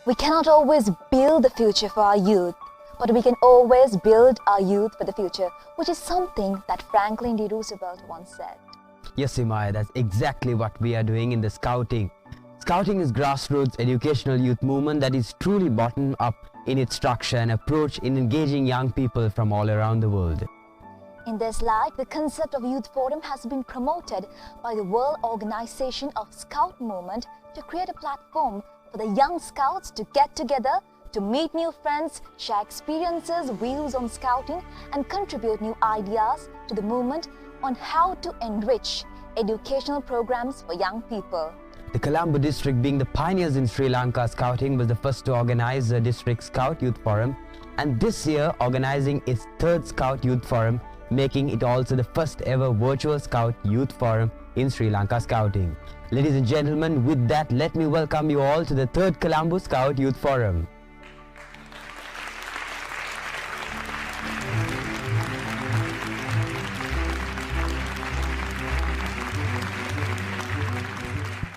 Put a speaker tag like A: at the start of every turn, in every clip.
A: We cannot always build the future for our youth, but we can always build our youth for the future, which is something that Franklin D. Roosevelt once said.
B: Yes, Ʀᴏ, that's exactly what we are doing in the Scouting. Scouting is grassroots educational youth movement that is truly bottom up in its structure and approach in engaging young people from all around the world.
A: In this light, the concept of Youth Forum has been promoted by the World Organization of Scout Movement to create a platform for the young scouts to get together, to meet new friends, share experiences, views on scouting, and contribute new ideas to the movement on how to enrich educational programs for young people.
B: The Colombo district, being the pioneers in Sri Lanka Scouting, was the first to organize the District Scout Youth Forum, and this year organizing its third Scout Youth Forum, making it also the first ever virtual Scout Youth Forum in Sri Lanka Scouting. Ladies and gentlemen, with that, let me welcome you all to the third Colombo Scout Youth Forum.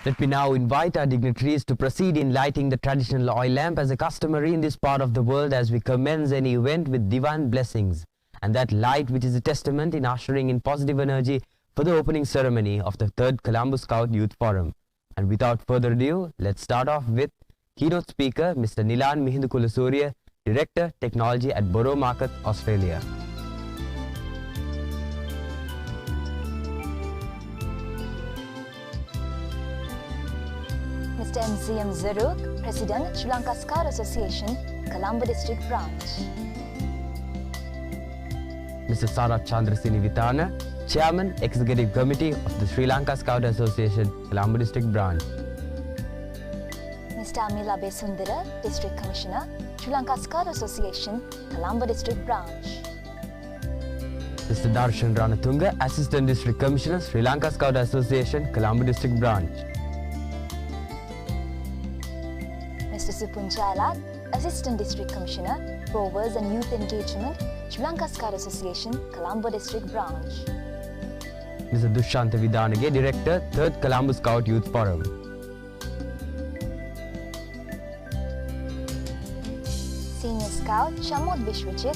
B: Let me now invite our dignitaries to proceed in lighting the traditional oil lamp as a customary in this part of the world as we commence any event with divine blessings, and that light which is a testament in ushering in positive energy for the opening ceremony of the third Colombo Scout Youth Forum. And without further ado, let's start off with keynote speaker Mr. Nilan Mihindu-Kulasuriya, Director Technology at Borough Market, Australia.
A: Mr. MCM Zaruk, President, Sri Lanka Scout Association, Colombo District Branch.
B: Mr. Sarat Chandrasini Vitana, Chairman, Executive Committee of the Sri Lanka Scout Association, Colombo District Branch.
A: Mr. �49 Sundara, District Commissioner, Sri Lanka Scout Association, Colombo District Branch.
B: Mr. Darshan Ranatunga, Assistant District Commissioner, Sri Lanka Scout Association, Colombo District Branch.
A: Mr. Supun Chailat, Assistant District Commissioner, Rovers and Youth Engagement, Sri Lanka Scout Association, Colombo District Branch.
B: Mr. Dushanta Vidanage, Director, 3rd Colombo Scout Youth Forum.
A: Senior Scout Shamod Vishwajit,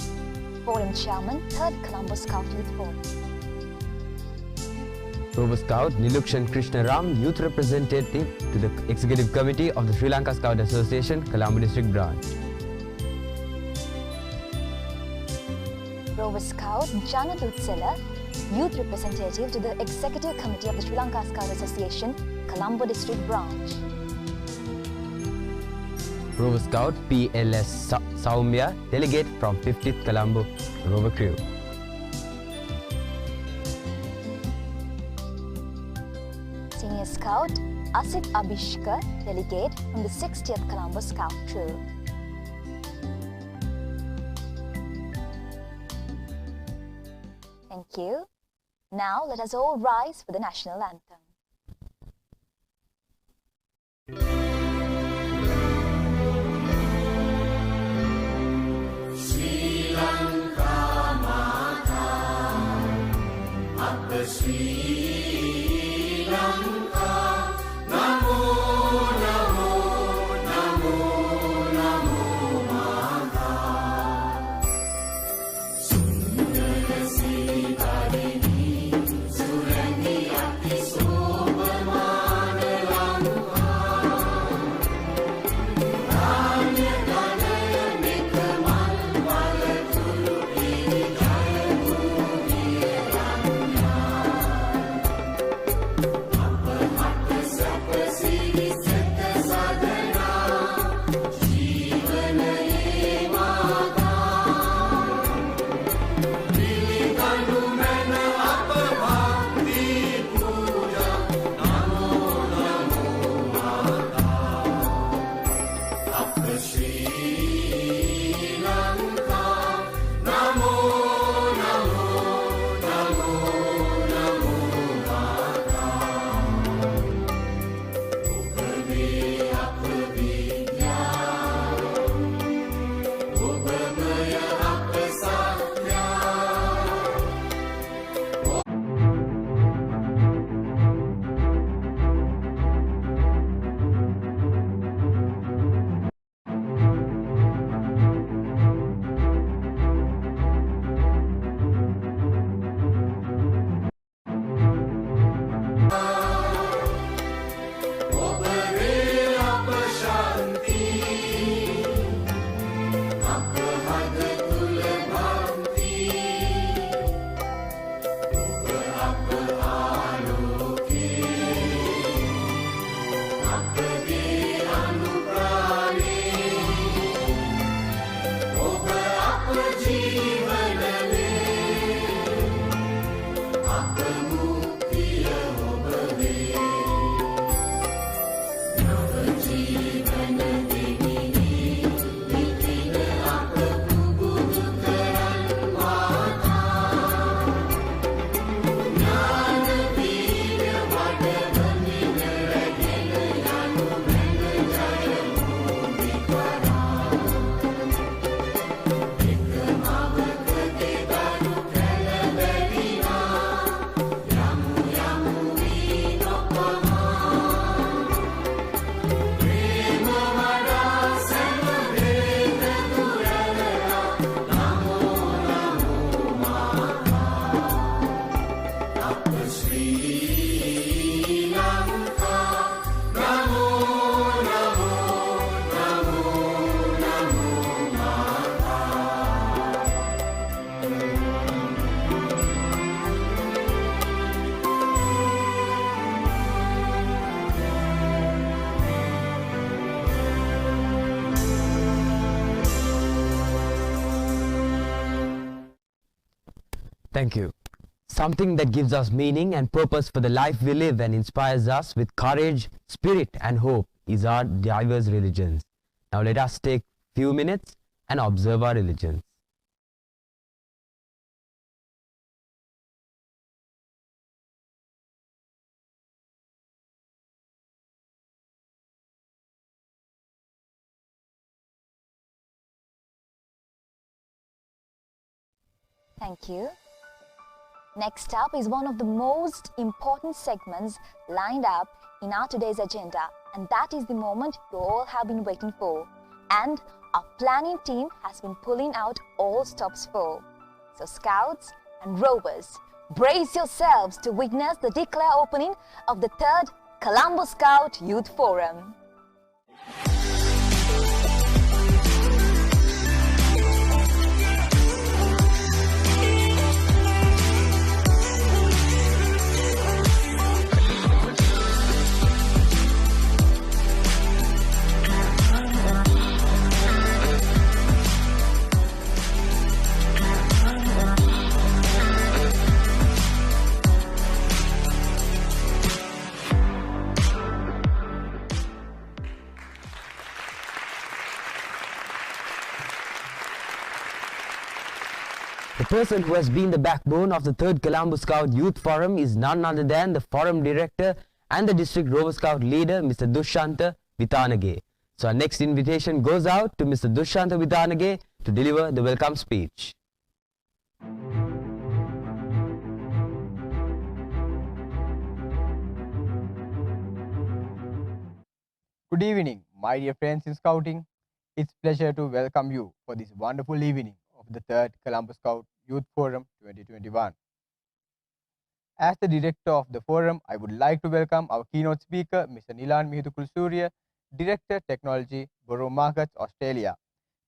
A: Forum Chairman, 3rd Colombo Scout Youth Forum.
B: Rover Scout Nilukshan Krishna Ram, Youth Representative to the Executive Committee of the Sri Lanka Scout Association, Colombo District Branch.
A: Rover Scout Janat Utsela, Youth Representative to the Executive Committee of the Sri Lanka Scout Association, Colombo District Branch.
B: Rover Scout PLS Saumya, Delegate from 50th Colombo Rover Crew.
A: Senior Scout Asit Abhishka, Delegate from the 60th Colombo Scout Troop. Thank you. Now let us all rise for the National Anthem.
C: Sri Lanka Mata, Upper Sri Lanka, Namo Namo Namo Namo Mata, Sundara Sitarini, Surani Ati Sobhamana Lanka, Ranya Ganaya Mekamal Malakulu
B: Thank you. Something that gives us meaning and purpose for the life we live and inspires us with courage, spirit and hope is our diverse religions. Now let us take few minutes and observe our religions.
A: Thank you. Next up is one of the most important segments lined up in our today's agenda, and that is the moment you all have been waiting for, and our planning team has been pulling out all stops for. So Scouts and Rovers, brace yourselves to witness the declare opening of the 3rd Colombo Scout Youth Forum.
B: The person who has been the backbone of the 3rd Colombo Scout Youth Forum is none other than the Forum Director and the District Rover Scout Leader, Mr. ʀᴜᴜ괜 So our next invitation goes out to Mr. ʀᴜᴜᴜ to deliver the welcome speech.
D: Good evening, my dear friends in Scouting. It's a pleasure to welcome you for this wonderful evening of the 3rd Colombo Scout Youth Forum 2021. As the director of the forum, I would like to welcome our keynote speaker, Mr. ʀɪԼᴜᴜ Director Technology, ʀᴜ Australia,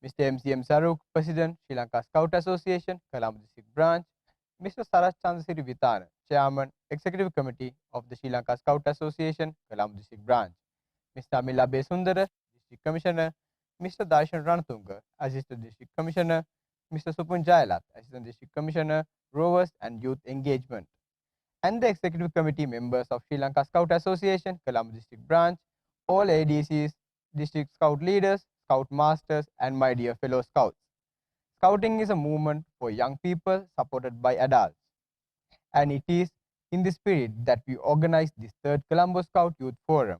D: Mr. M.C.M. Saruk, President, Sri Lanka Scout Association, Colombo District Branch, Mr. Sarath Chandrasiri, Chairman, Executive Committee of the Sri Lanka Scout Association, Colombo District Branch, Mr. �49 Sundara, District Commissioner, Mr. Darshan Ranatunga, Assistant District Commissioner, Mr. Supun Jayalat, Assistant District Commissioner, Rovers and Youth Engagement, and the Executive Committee members of Sri Lanka Scout Association, Colombo District Branch, all ADCs, District Scout Leaders, Scout Masters, and my dear fellow Scouts. Scouting is a movement for young people supported by adults, and it is in this spirit that we organize this 3rd Colombo Scout Youth Forum.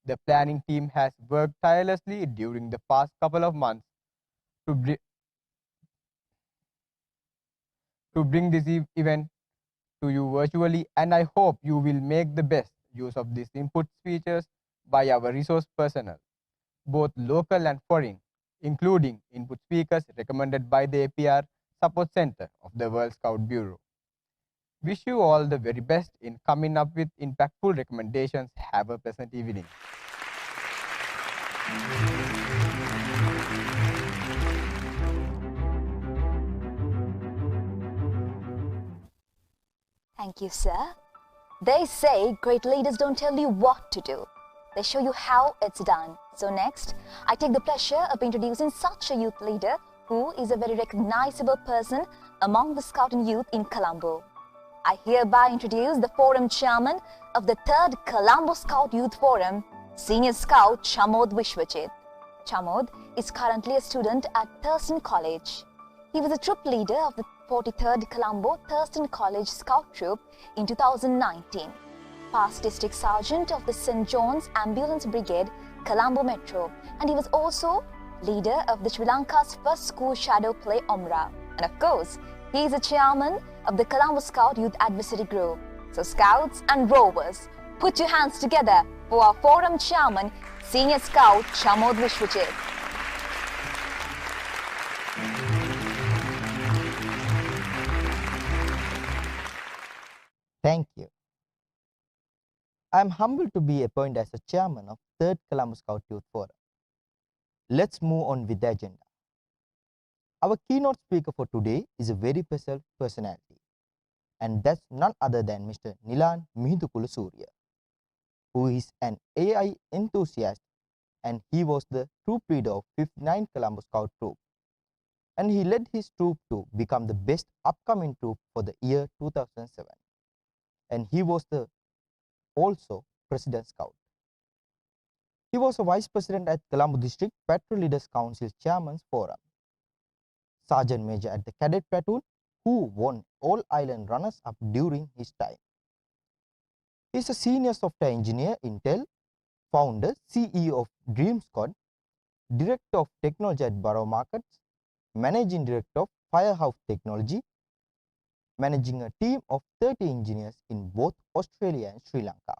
D: The planning team has worked tirelessly during the past couple of months to bring this event to you virtually, and I hope you will make the best use of these input features by our resource personnel, both local and foreign, including input speakers recommended by the APR Support Center of the World Scout Bureau. Wish you all the very best in coming up with impactful recommendations. Have a pleasant evening.
A: Thank you, sir. They say great leaders don't tell you what to do. They show you how it's done. So next, I take the pleasure of introducing such a youth leader who is a very recognizable person among the Scouting youth in Colombo. I hereby introduce the Forum Chairman of the 3rd Colombo Scout Youth Forum, Senior Scout ʀᴏᴜᴜᴜ. Ʀᴏᴜᴜ is currently a student at Thurston College. He was a troop leader of the 43rd Colombo Thurston College Scout Troop in 2019, past District Sergeant of the St. John's Ambulance Brigade, Colombo Metro, and he was also leader of the Sri Lanka's first school shadow play Omra. And of course, he is a chairman of the Colombo Scout Youth Advisory Group. So Scouts and Rovers, put your hands together for our Forum Chairman, Senior Scout ʀᴏᴜᴜᴜᴜ.
E: Thank you. I am humbled to be appointed as a chairman of 3rd Colombo Scout Youth Forum. Let's move on with the agenda. Our keynote speaker for today is a very special personality, and that's none other than Mr. ʀɪԼՂᴛ괰 who is an AI enthusiast, and he was the troop leader of 59th Colombo Scout Troop, and he led his troop to become the best upcoming troop for the year 2007, and he was also President Scout. He was a Vice President at Colombo District Patrol Leaders Council Chairman's Forum, Sergeant Major at the Cadet Platoon, who won all island runners-up during his time. He is a senior software engineer in Intel, founder, CEO of Dream Squad, Director of Technology at Borough Markets, Managing Director of Firehouse Technology, managing a team of 30 engineers in both Australia and Sri Lanka.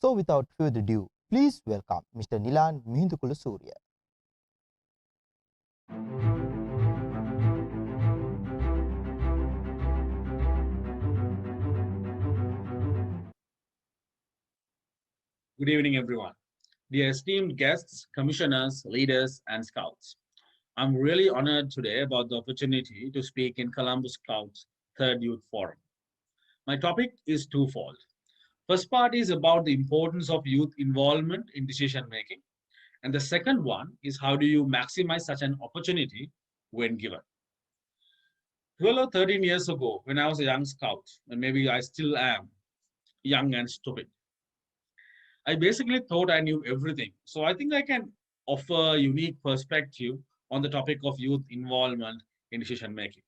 E: So without further ado, please welcome Mr. ʀɪԼՂᴛ괰
F: Good evening, everyone. Dear esteemed guests, commissioners, leaders, and scouts. I'm really honored today about the opportunity to speak in Colombo Scouts' 3rd Youth Forum. My topic is twofold. First part is about the importance of youth involvement in decision making, and the second one is how do you maximize such an opportunity when given. 12 or 13 years ago, when I was a young scout, and maybe I still am young and stupid, I basically thought I knew everything. So I think I can offer a unique perspective on the topic of youth involvement in decision making.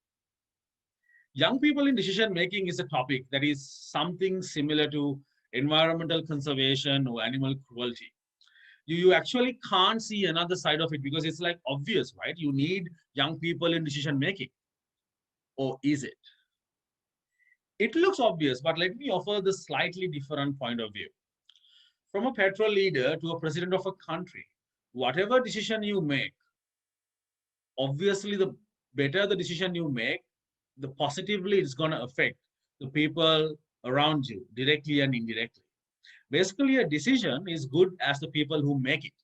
F: Young people in decision making is a topic that is something similar to environmental conservation or animal cruelty. You actually can't see another side of it because it's like obvious, right? You need young people in decision making. Or is it? It looks obvious, but let me offer the slightly different point of view. From a patrol leader to a president of a country, whatever decision you make, obviously the better the decision you make, the positively it's going to affect the people around you, directly and indirectly. Basically, a decision is good as the people who make it.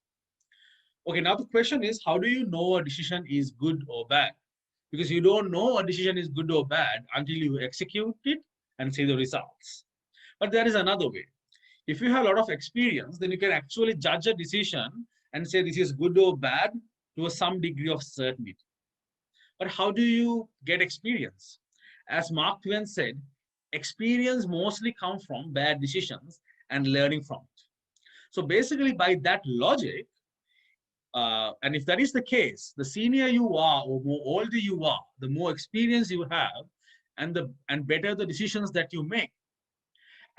F: Okay, now the question is, how do you know a decision is good or bad? Because you don't know a decision is good or bad until you execute it and see the results. But there is another way. If you have a lot of experience, then you can actually judge a decision and say this is good or bad to some degree of certainty. But how do you get experience? As Mark Twain said, experience mostly comes from bad decisions and learning from it. So basically, by that logic, and if that is the case, the senior you are or more older you are, the more experience you have, and better the decisions that you make.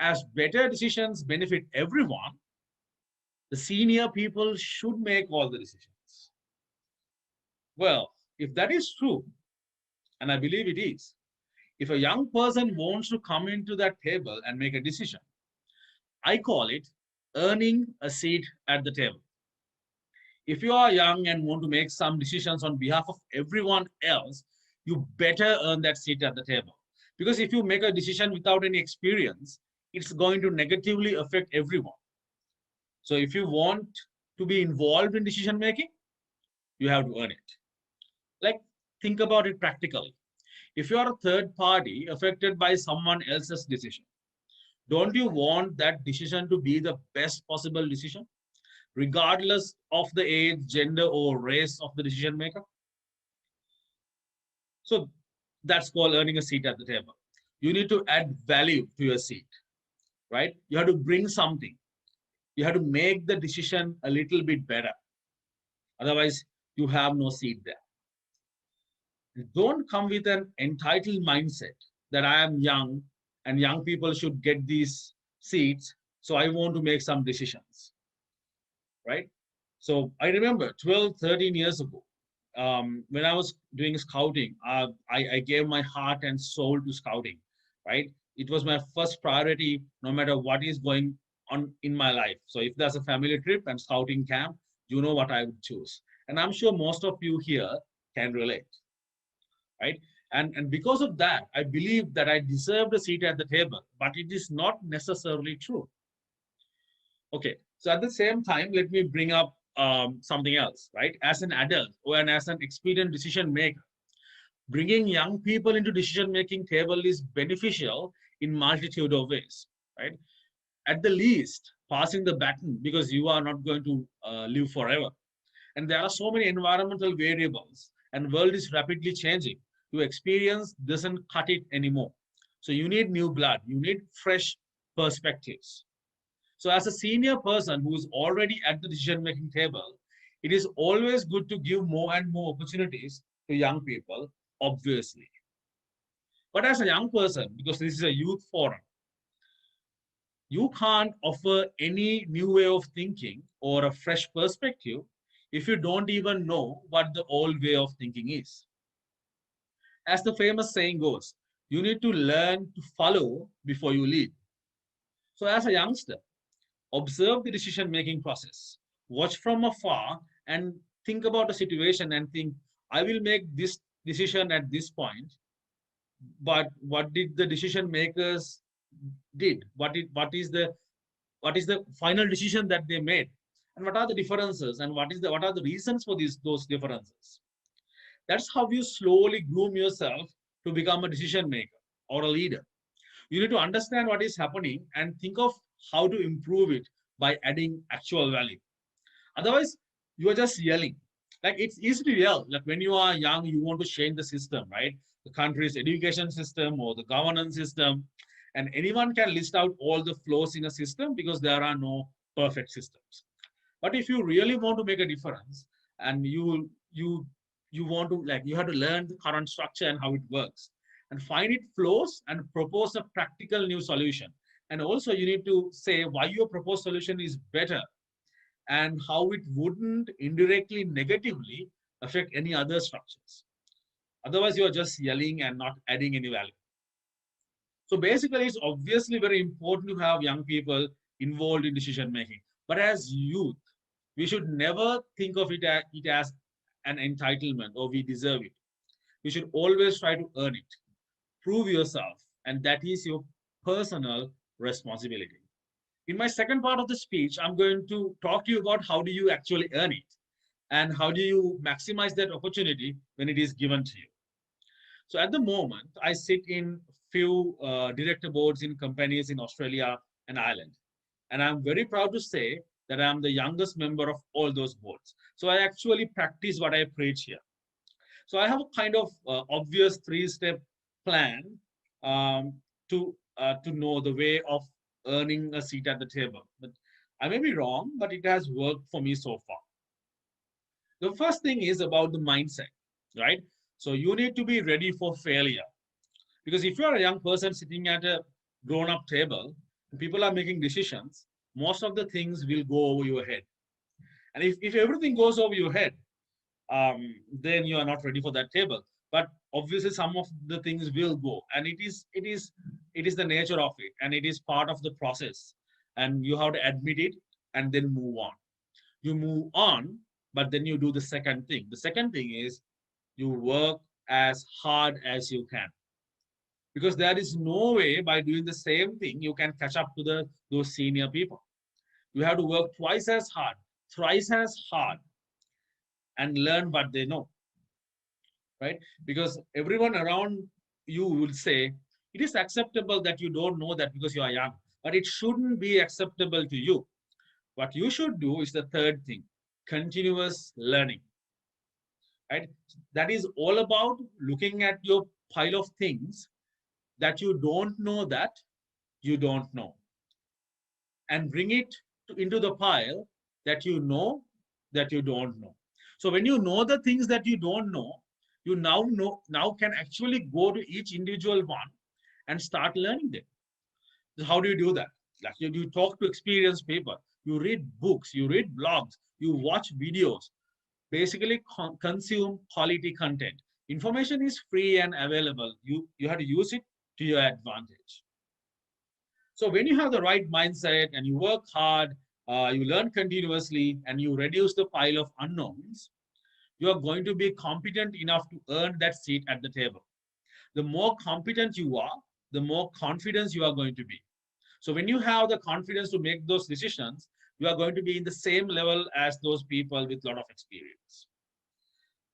F: As better decisions benefit everyone, the senior people should make all the decisions. Well, if that is true, and I believe it is, if a young person wants to come into that table and make a decision, I call it earning a seat at the table. If you are young and want to make some decisions on behalf of everyone else, you better earn that seat at the table. Because if you make a decision without any experience, it's going to negatively affect everyone. So if you want to be involved in decision making, you have to earn it. Like, think about it practically. If you are a third party affected by someone else's decision, Don't you want that decision to be the best possible decision, regardless of the age, gender, or race of the decision maker? So that's called earning a seat at the table. You need to add value to your seat, right? You have to bring something. You have to make the decision a little bit better. Otherwise, you have no seat there. Don't come with an entitled mindset that I am young and young people should get these seats, so I want to make some decisions, right? So I remember 12, 13 years ago, when I was doing scouting, I gave my heart and soul to scouting, right? It was my first priority, no matter what is going on in my life. So if there's a family trip and scouting camp, you know what I would choose. And I'm sure most of you here can relate, right? And because of that, I believe that I deserved a seat at the table, but it is not necessarily true. Okay, so at the same time, let me bring up something else, right? As an adult or as an experienced decision maker, bringing young people into decision-making table is beneficial in multitude of ways, right? At the least, passing the baton, because you are not going to live forever. And there are so many environmental variables and world is rapidly changing. Your experience doesn't cut it anymore. So you need new blood, you need fresh perspectives. So as a senior person who is already at the decision-making table, it is always good to give more and more opportunities to young people, obviously. But as a young person, because this is a youth forum, you can't offer any new way of thinking or a fresh perspective if you don't even know what the old way of thinking is. As the famous saying goes, you need to learn to follow before you lead. So as a youngster, observe the decision-making process, watch from afar and think about the situation and think, I will make this decision at this point, but what did the decision makers did? What is the final decision that they made? And what are the differences and what are the reasons for those differences? That's how you slowly groom yourself to become a decision maker or a leader. You need to understand what is happening and think of how to improve it by adding actual value. Otherwise, you are just yelling. Like, it's easy to yell. Like, when you are young, you want to change the system, right? The country's education system or the governance system. And anyone can list out all the flaws in a system because there are no perfect systems. But if you really want to make a difference and you want to, like, you have to learn the current structure and how it works and find its flaws and propose a practical new solution. And also you need to say why your proposed solution is better and how it wouldn't indirectly negatively affect any other structures. Otherwise, you are just yelling and not adding any value. So basically, it's obviously very important to have young people involved in decision making. But as youth, we should never think of it as an entitlement or we deserve it. We should always try to earn it. Prove yourself, and that is your personal responsibility. In my second part of the speech, I'm going to talk to you about how do you actually earn it and how do you maximize that opportunity when it is given to you. So at the moment, I sit in few director boards in companies in Australia and Ireland. And I'm very proud to say that I'm the youngest member of all those boards. So I actually practice what I preach here. So I have a kind of obvious three-step plan to know the way of earning a seat at the table. But I may be wrong, but it has worked for me so far. The first thing is about the mindset, right? So you need to be ready for failure. Because if you're a young person sitting at a grown-up table, and people are making decisions, most of the things will go over your head. And if everything goes over your head, then you are not ready for that table. But obviously some of the things will go, and it is the nature of it, and it is part of the process, and you have to admit it and then move on. You move on, but then you do the second thing. The second thing is you work as hard as you can, because there is no way by doing the same thing you can catch up to those senior people. You have to work twice as hard, thrice as hard, and learn what they know, right? Because everyone around you will say, it is acceptable that you don't know that because you are young. but it shouldn't be acceptable to you. What you should do is the third thing, continuous learning. Right? That is all about looking at your pile of things that you don't know that you don't know, and bring it into the pile that you know that you don't know. So when you know the things that you don't know, you now can actually go to each individual one and start learning them. So how do you do that? Like you talk to experienced people, you read books, you read blogs, you watch videos, basically consume quality content. Information is free and available. You have to use it to your advantage. So when you have the right mindset and you work hard, you learn continuously, and you reduce the pile of unknowns, you are going to be competent enough to earn that seat at the table. The more competent you are, the more confidence you are going to be. So when you have the confidence to make those decisions, you are going to be in the same level as those people with a lot of experience.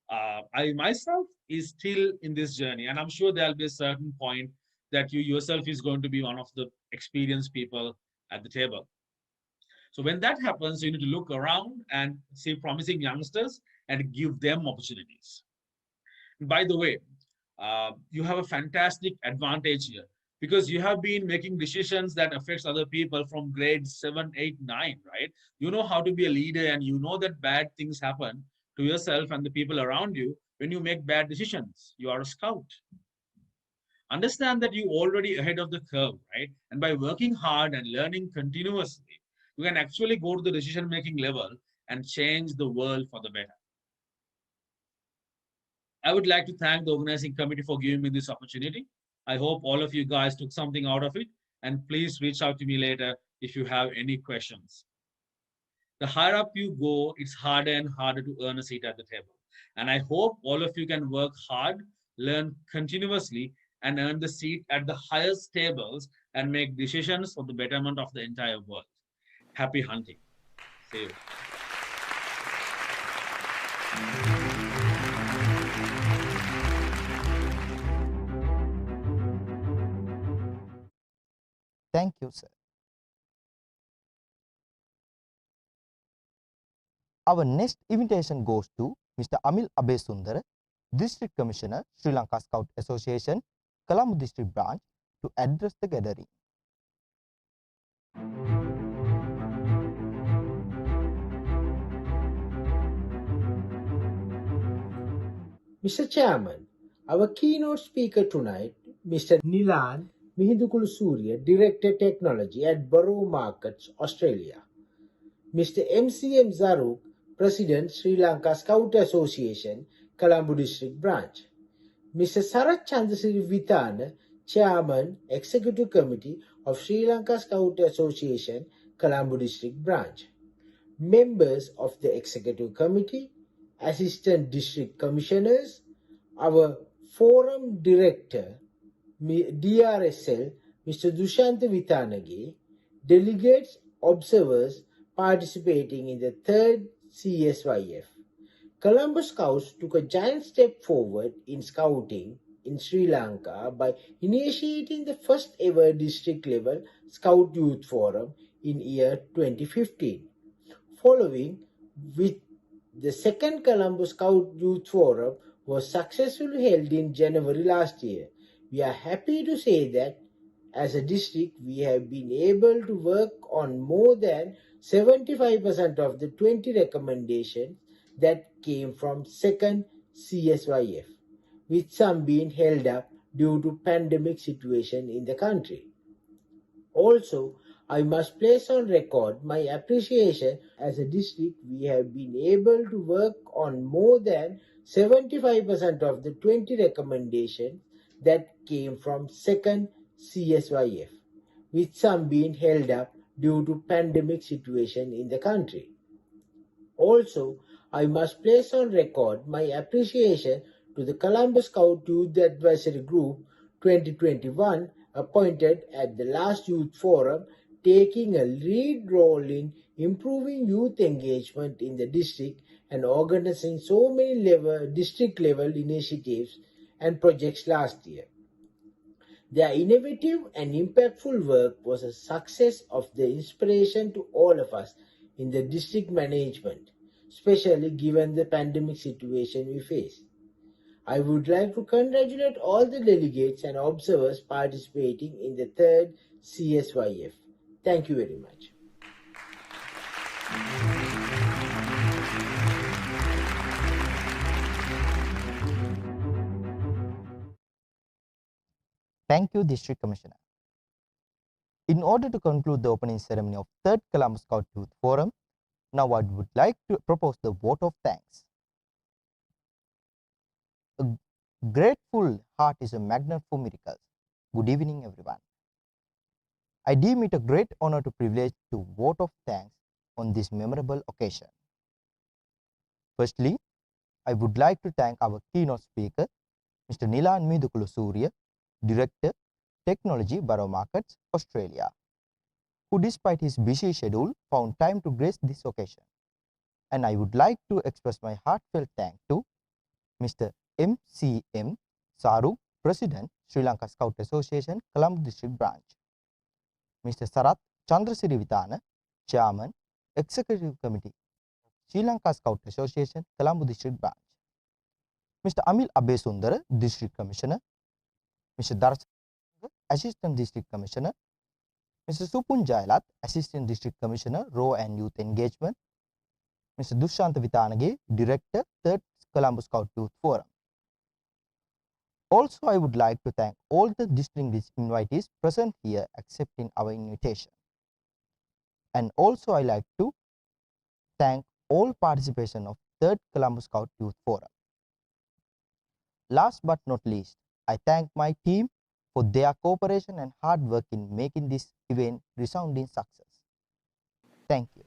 F: I myself is still in this journey, and I'm sure there'll be a certain point that you yourself is going to be one of the experienced people at the table. So when that happens, you need to look around and see promising youngsters and give them opportunities. By the way, you have a fantastic advantage here, because you have been making decisions that affects other people from grade 7, 8, 9, right? You know how to be a leader, and you know that bad things happen to yourself and the people around you when you make bad decisions. You are a scout. Understand that you're already ahead of the curve, right? And by working hard and learning continuously, you can actually go to the decision-making level and change the world for the better. I would like to thank the organizing committee for giving me this opportunity. I hope all of you guys took something out of it, and please reach out to me later if you have any questions. The higher up you go, it's harder and harder to earn a seat at the table. And I hope all of you can work hard, learn continuously, and earn the seat at the highest tables and make decisions for the betterment of the entire world. Happy hunting. See you.
E: Thank you, sir. Our next invitation goes to Mr. Amil Abesundara, District Commissioner, Sri Lanka Scout Association, Colombo District Branch, to address the gathering.
G: Mr. Chairman, our keynote speaker tonight, Mr. Nilan Mihindukulu, Director Technology at Borough Markets, Australia. Mr. MCM Zaruk, President, Sri Lanka Scout Association, Colombo District Branch. Mr. Sarath Chandrasiri Vithana, Chairman, Executive Committee of Sri Lanka Scout Association, Colombo District Branch. Members of the Executive Committee, Assistant District Commissioners, our Forum Director, DRSL, Mr. Dushantha Vithanage, delegates, observers participating in the third CSYF. Colombo Scouts took a giant step forward in scouting in Sri Lanka by initiating the first ever district level Scout Youth Forum in year 2015. Following with the second Colombo Scout Youth Forum was successfully held in January last year. We are happy to say that as a district, we have been able to work on more than 75% of the 20 recommendations that came from second CSYF, with some being held up due to pandemic situation in the country. Also, I must place on record my appreciation. As a district, we have been able to work on more than 75% of the 20 recommendations that came from second CSYF, with some being held up due to pandemic situation in the country. Also, I must place on record my appreciation to the Colombo Scout Youth Advisory Group 2021 appointed at the last Youth Forum, taking a lead role in improving youth engagement in the district and organizing so many district level initiatives and projects last year. Their innovative and impactful work was a success of the inspiration to all of us in the district management, especially given the pandemic situation we face. I would like to congratulate all the delegates and observers participating in the third CSYF. Thank you very much.
E: Thank you, District Commissioner. In order to conclude the opening ceremony of 3rd Colombo Scout Youth Forum, now I would like to propose the vote of thanks. A grateful heart is a magnet for miracles. Good evening, everyone. I deem it a great honor to privilege to vote of thanks on this memorable occasion. Firstly, I would like to thank our keynote speaker, Mr. ʀɪԼᴜ Director, Technology, Borough Markets, Australia, who despite his busy schedule found time to grace this occasion. And I would like to express my heartfelt thanks to Mr. M.C.M. Saruk, President, Sri Lanka Scout Association, Colombo District Branch, Mr. Sarath Chandrasirivitāna, Chairman, Executive Committee of Sri Lanka Scout Association, Colombo District Branch, Mr. Amil Abesundara, District Commissioner, Mr. Darsa, Assistant District Commissioner, Mr. Supun Jailat, Assistant District Commissioner, Raw and Youth Engagement, Mr. Dushanta Vitanage, Director, 3rd Colombo Scout Youth Forum. Also, I would like to thank all the distinguished invitees present here accepting our invitation. And also, I like to thank all participation of 3rd Colombo Scout Youth Forum. Last but not least, I thank my team for their cooperation and hard work in making this event resounding success. Thank you.